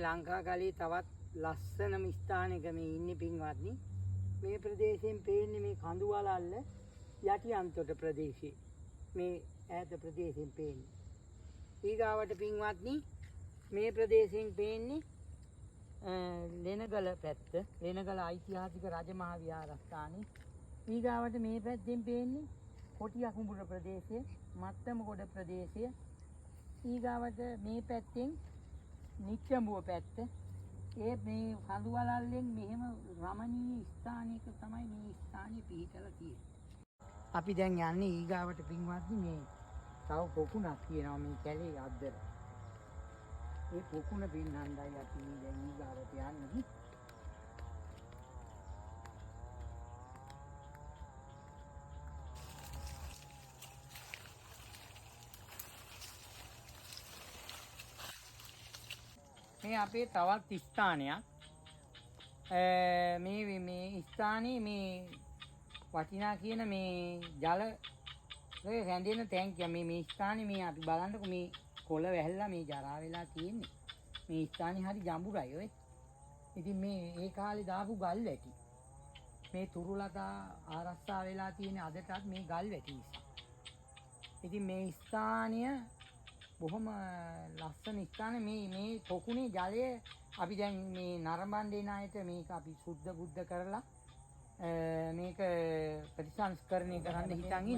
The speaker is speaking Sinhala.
ලංකා ගලේ තවත් ලස්සනම ස්ථානයක මේ ඉන්නේ පින්වත්නි. මේ ප්‍රදේශයෙන් පේන්නේ මේ කඳු වලල්ල යටි අන්තොට ප්‍රදේශේ. මේ ඈත ප්‍රදේශයෙන් පේන්නේ. ඊගාවට පින්වත්නි මේ ප්‍රදේශයෙන් පේන්නේ ලෙනගල පැත්ත. ලෙනගල ඓතිහාසික රජමහා විහාරස්ථානය. ඊගාවට මේ පැත්තෙන් පේන්නේ කොටියකුඹුර ප්‍රදේශය, මත්තමගොඩ ප්‍රදේශය. ඊගාවට මේ පැත්තෙන් නිච්චඹුව පැත්ත. ඒ මේ කඳු වලල්ලෙන් මෙහෙම රමණීය ස්ථානයක තමයි මේ ස්ථානය පිහිටලා තියෙන්නේ. අපි දැන් යන්නේ ඊගාවට පින්වත්නි මේ තව පොකුණක් තියෙනවා මේ කැලේ අද්දර. ඒ පොකුණ පින්නන්නයි අපි මේ දැන් ඊගාවට යන්නේ. මේ අපේ තවත් ස්ථානයක්. මේ ස්ථානයේ මේ වටිනා කියන මේ ජල රැඳෙන ටැංකිය. මේ ස්ථානේ මේ අපි බලන්නකො මේ කොළ වැහැල්ලා මේ ජරා වෙලා තියෙන්නේ. මේ ස්ථානේ හරි ජඹුරයි ඔය. ඉතින් මේ ඒ කාලේ දාපු ගල් වැටි. මේ තුරුලතා ආරක්ෂා වෙලා තියෙන අදටත් මේ ගල් වැටි නිසා. ඉතින් මේ ස්ථානය බොහොම ලස්සන ස්ථාන. මේ පොකුණේ ජලය අපි දැන් මේ නරඹන් දෙන අයට මේක අපි සුද්ධ බුද්ධ කරලා මේක ප්‍රතිසංස්කරණය කරන්න හිතන් ඉන්නේ.